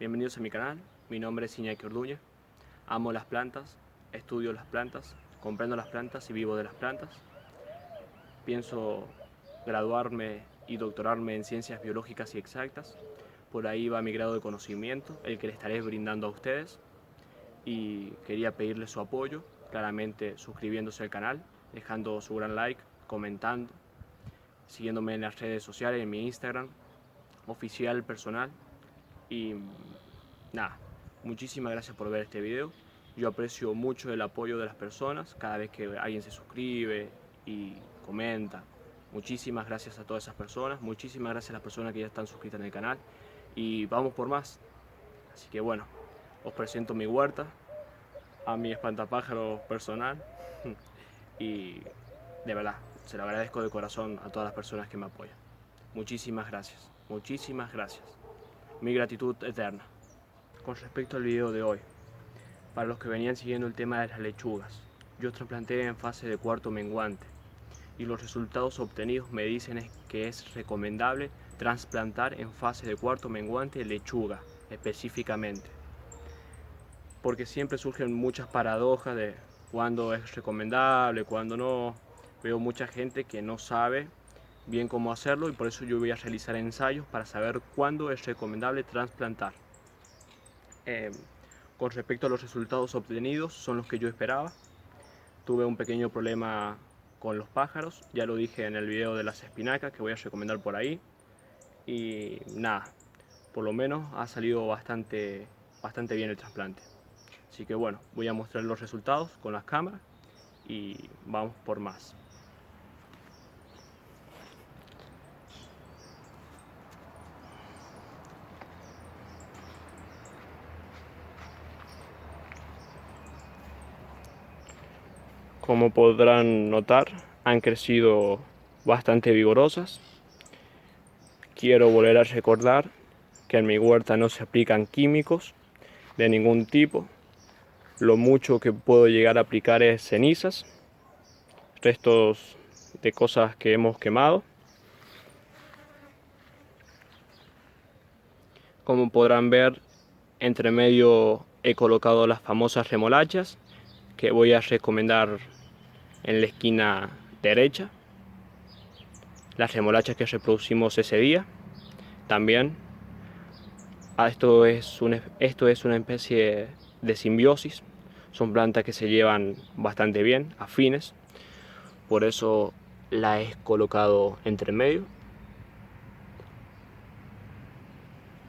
Bienvenidos a mi canal, mi nombre es Iñaki Orduña. Amo las plantas, estudio las plantas, comprendo las plantas y vivo de las plantas. Pienso graduarme y doctorarme en ciencias biológicas y exactas. Por ahí va mi grado de conocimiento, el que le estaré brindando a ustedes. Y quería pedirles su apoyo, claramente suscribiéndose al canal, dejando su gran like, comentando, siguiéndome en las redes sociales, en mi Instagram, oficial, personal. Y nada, muchísimas gracias por ver este video. Yo aprecio mucho el apoyo de las personas cada vez que alguien se suscribe y comenta. Muchísimas gracias a todas esas personas, muchísimas gracias a las personas que ya están suscritas en el canal. Y vamos por más. Así que bueno, os presento mi huerta, a mi espantapájaros personal. Y de verdad, se lo agradezco de corazón a todas las personas que me apoyan. Muchísimas gracias, muchísimas gracias. Mi gratitud eterna. Con respecto al video de hoy, para los que venían siguiendo el tema de las lechugas, yo trasplanté en fase de cuarto menguante y los resultados obtenidos me dicen que es recomendable trasplantar en fase de cuarto menguante lechuga específicamente, porque siempre surgen muchas paradojas de cuándo es recomendable, cuándo no. Veo mucha gente que no sabe bien cómo hacerlo y por eso yo voy a realizar ensayos para saber cuándo es recomendable trasplantar. Con respecto a los resultados obtenidos, son los que yo esperaba. Tuve un pequeño problema con los pájaros, ya lo dije en el video de las espinacas que voy a recomendar por ahí. Y nada, por lo menos ha salido bastante bien el trasplante. Así que bueno, voy a mostrar los resultados con las cámaras y vamos por más. Como podrán notar, han crecido bastante vigorosas. Quiero volver a recordar que en mi huerta no se aplican químicos de ningún tipo. Lo mucho que puedo llegar a aplicar es cenizas, restos de cosas que hemos quemado. Como podrán ver, entre medio he colocado las famosas remolachas que voy a recomendar en la esquina derecha. Las remolachas que reproducimos ese día. También esto es una especie de simbiosis. Son plantas que se llevan bastante bien, afines. Por eso la he colocado entre medio.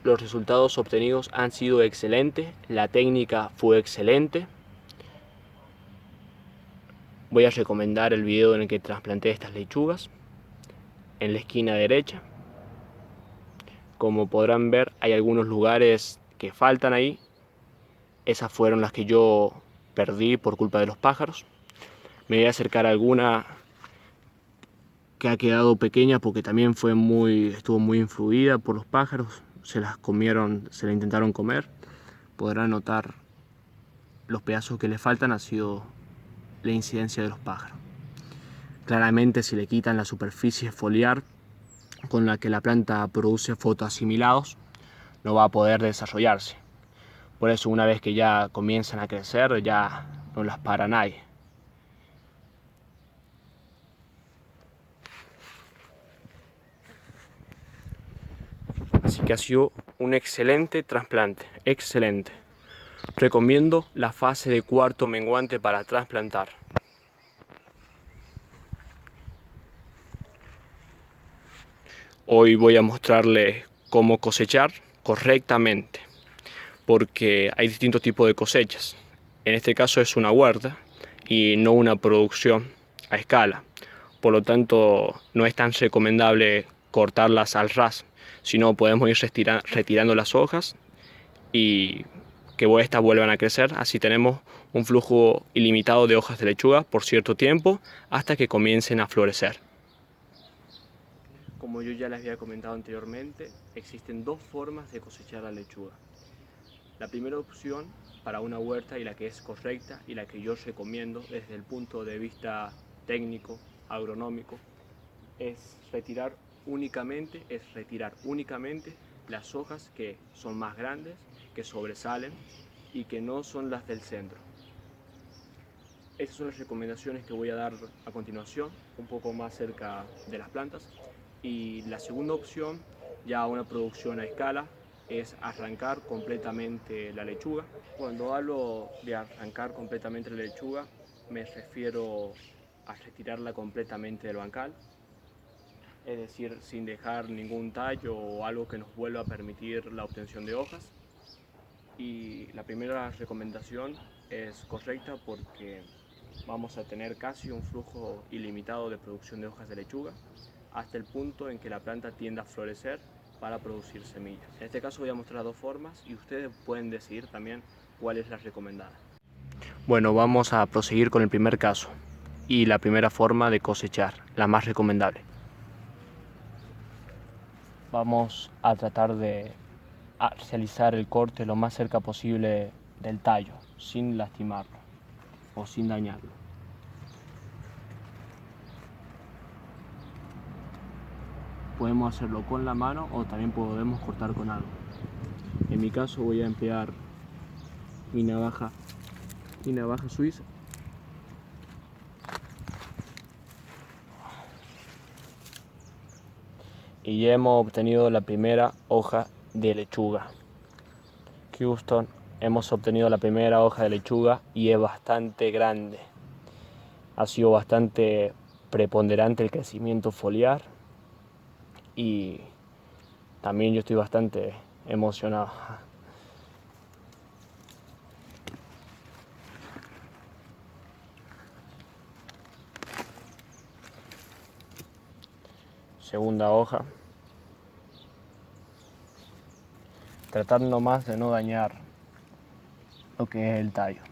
Los resultados obtenidos han sido excelentes. La técnica fue excelente. Voy a recomendar el video en el que trasplanté estas lechugas. En la esquina derecha. Como podrán ver, hay algunos lugares que faltan ahí. Esas fueron las que yo perdí por culpa de los pájaros. Me voy a acercar a alguna que ha quedado pequeña porque también estuvo muy influida por los pájaros. Se las comieron, se la intentaron comer. Podrán notar los pedazos que le faltan ha sido la incidencia de los pájaros. Claramente, si le quitan la superficie foliar con la que la planta produce fotoasimilados, no va a poder desarrollarse. Por eso, una vez que ya comienzan a crecer, ya no las para nadie. Así que ha sido un excelente trasplante, excelente. Recomiendo la fase de cuarto menguante para trasplantar. Hoy voy a mostrarles cómo cosechar correctamente, porque hay distintos tipos de cosechas. En este caso es una huerta y no una producción a escala. Por lo tanto, no es tan recomendable cortarlas al ras, sino podemos ir retirando las hojas y que estas vuelvan a crecer. Así tenemos un flujo ilimitado de hojas de lechuga por cierto tiempo hasta que comiencen a florecer. Como yo ya les había comentado anteriormente, existen dos formas de cosechar la lechuga. La primera opción para una huerta, y la que es correcta y la que yo recomiendo desde el punto de vista técnico, agronómico, es retirar únicamente las hojas que son más grandes, que sobresalen y que no son las del centro. Estas son las recomendaciones que voy a dar a continuación, un poco más cerca de las plantas. Y la segunda opción, ya una producción a escala, es arrancar completamente la lechuga. Cuando hablo de arrancar completamente la lechuga, me refiero a retirarla completamente del bancal, es decir, sin dejar ningún tallo o algo que nos vuelva a permitir la obtención de hojas. Y la primera recomendación es correcta porque vamos a tener casi un flujo ilimitado de producción de hojas de lechuga hasta el punto en que la planta tienda a florecer para producir semillas. En este caso voy a mostrar dos formas y ustedes pueden decidir también cuál es la recomendada. Bueno, vamos a proseguir con el primer caso y la primera forma de cosechar, la más recomendable. Vamos a tratar de realizar el corte lo más cerca posible del tallo, sin lastimarlo o sin dañarlo. Podemos hacerlo con la mano o también podemos cortar con algo. En mi caso voy a emplear mi navaja suiza. Y ya hemos obtenido la primera hoja de lechuga. Houston, hemos obtenido la primera hoja de lechuga y es bastante grande. Ha sido bastante preponderante el crecimiento foliar y también yo estoy bastante emocionado. Segunda hoja. Tratar nomás de no dañar lo que es el tallo.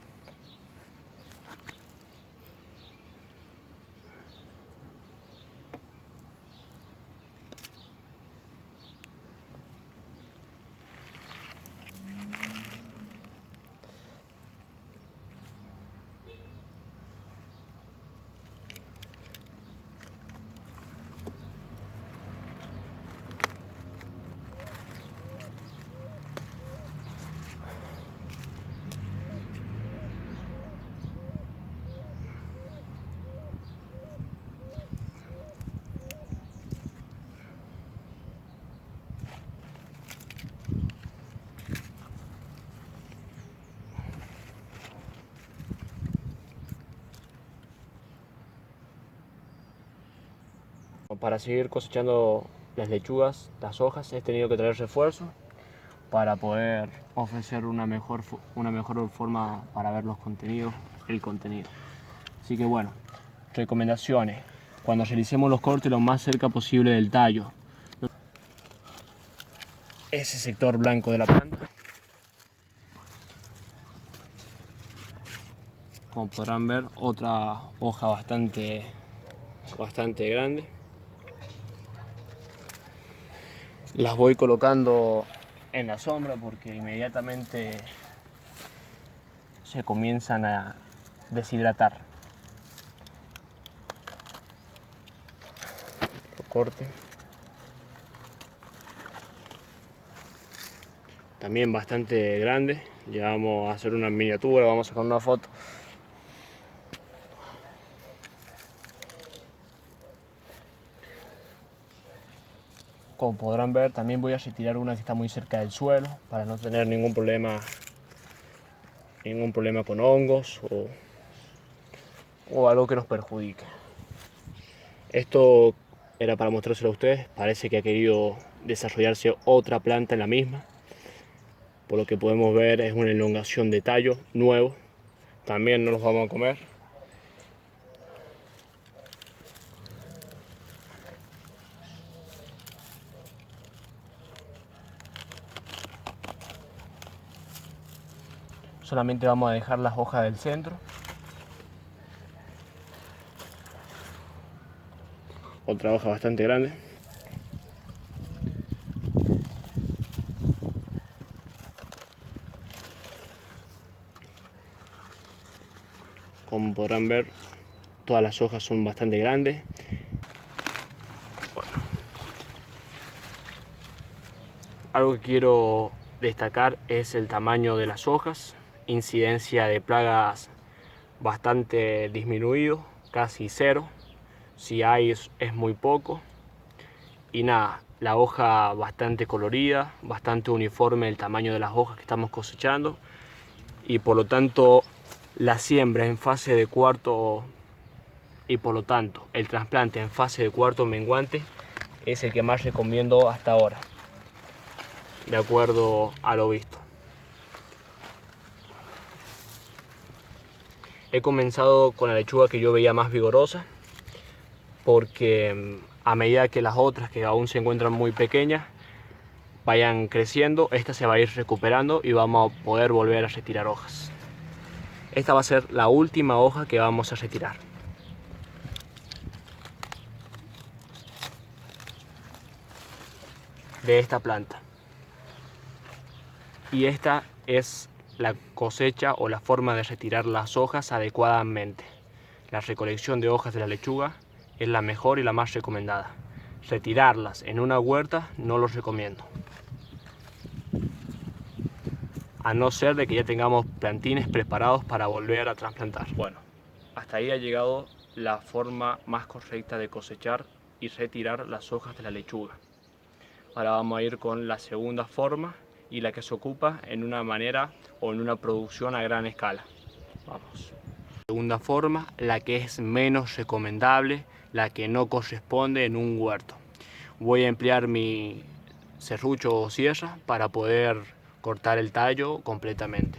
Para seguir cosechando las lechugas, las hojas, he tenido que traer refuerzo para poder ofrecer una mejor forma para ver los contenidos, el contenido. Así que bueno, recomendaciones. Cuando realicemos los cortes lo más cerca posible del tallo. Ese sector blanco de la planta. Como podrán ver, otra hoja bastante grande. Las voy colocando en la sombra porque inmediatamente se comienzan a deshidratar. Corte. También bastante grande. Ya vamos a hacer una miniatura, vamos a sacar una foto. Como podrán ver, también voy a retirar una que está muy cerca del suelo para no tener ningún problema con hongos o algo que nos perjudique. Esto era para mostrárselo a ustedes. Parece que ha querido desarrollarse otra planta en la misma. Por lo que podemos ver es una elongación de tallo nuevo. También no los vamos a comer. Solamente vamos a dejar las hojas del centro. Otra hoja bastante grande. Como podrán ver, todas las hojas son bastante grandes. Bueno. Algo que quiero destacar es el tamaño de las hojas, incidencia de plagas bastante disminuido, casi cero, si hay es muy poco, y nada, la hoja bastante colorida, bastante uniforme el tamaño de las hojas que estamos cosechando, y por lo tanto la siembra en fase de cuarto y por lo tanto el trasplante en fase de cuarto menguante es el que más recomiendo hasta ahora, de acuerdo a lo visto. He comenzado con la lechuga que yo veía más vigorosa, porque a medida que las otras, que aún se encuentran muy pequeñas, vayan creciendo, esta se va a ir recuperando y vamos a poder volver a retirar hojas. Esta va a ser la última hoja que vamos a retirar. De esta planta. Y esta es la cosecha o la forma de retirar las hojas adecuadamente. La recolección de hojas de la lechuga es la mejor y la más recomendada. Retirarlas en una huerta no los recomiendo. A no ser de que ya tengamos plantines preparados para volver a trasplantar. Bueno, hasta ahí ha llegado la forma más correcta de cosechar y retirar las hojas de la lechuga. Ahora vamos a ir con la segunda forma y la que se ocupa en una manera o en una producción a gran escala. Vamos. Segunda forma, la que es menos recomendable, la que no corresponde en un huerto. Voy a emplear mi serrucho o sierra para poder cortar el tallo completamente.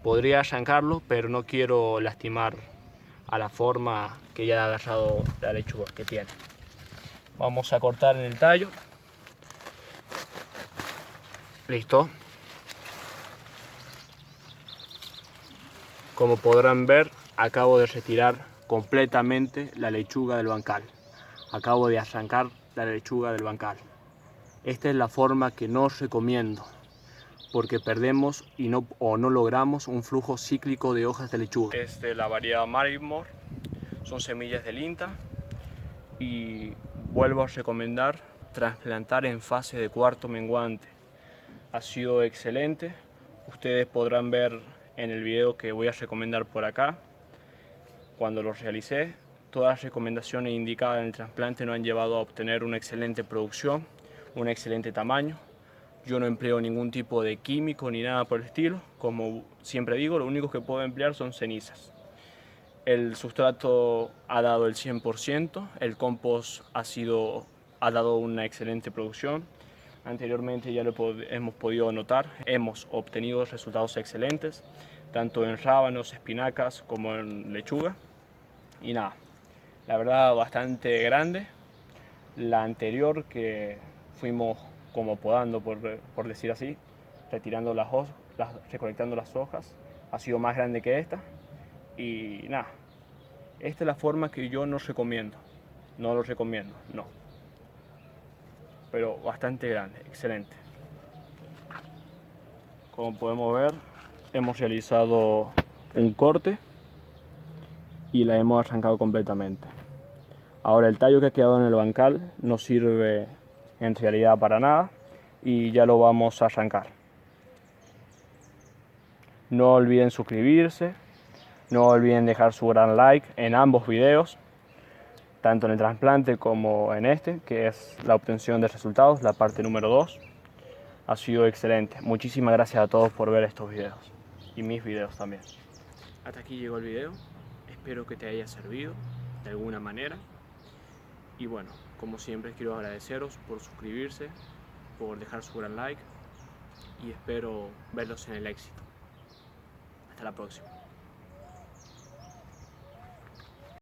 Podría arrancarlo, pero no quiero lastimar a la forma que ya ha agarrado la lechuga que tiene. Vamos a cortar en el tallo. Listo. Como podrán ver, acabo de retirar completamente la lechuga del bancal. Acabo de arrancar la lechuga del bancal. Esta es la forma que no recomiendo, porque perdemos o no logramos un flujo cíclico de hojas de lechuga. Es de la variedad Marimor, son semillas del INTA y vuelvo a recomendar trasplantar en fase de cuarto menguante. Ha sido excelente, ustedes podrán ver en el video que voy a recomendar por acá, cuando lo realicé, todas las recomendaciones indicadas en el trasplante nos han llevado a obtener una excelente producción, un excelente tamaño. Yo no empleo ningún tipo de químico ni nada por el estilo, como siempre digo, lo único que puedo emplear son cenizas. El sustrato ha dado el 100%, el compost ha dado una excelente producción. Anteriormente ya lo hemos podido notar, hemos obtenido resultados excelentes, tanto en rábanos, espinacas como en lechuga. Y nada, la verdad bastante grande. La anterior que fuimos como podando, por decir así, retirando recolectando las hojas, ha sido más grande que esta. Y nada, esta es la forma que yo no recomiendo. No lo recomiendo, no. Pero bastante grande, excelente. Como podemos ver, hemos realizado un corte y la hemos arrancado completamente. Ahora el tallo que ha quedado en el bancal no sirve en realidad para nada y ya lo vamos a arrancar. No olviden suscribirse, no olviden dejar su gran like en ambos videos, tanto en el trasplante como en este, que es la obtención de resultados, la parte número 2. Ha sido excelente. Muchísimas gracias a todos por ver estos videos y mis videos también. Hasta aquí llegó el video. Espero que te haya servido de alguna manera. Y bueno, como siempre quiero agradeceros por suscribirse, por dejar su gran like y espero verlos en el éxito. Hasta la próxima.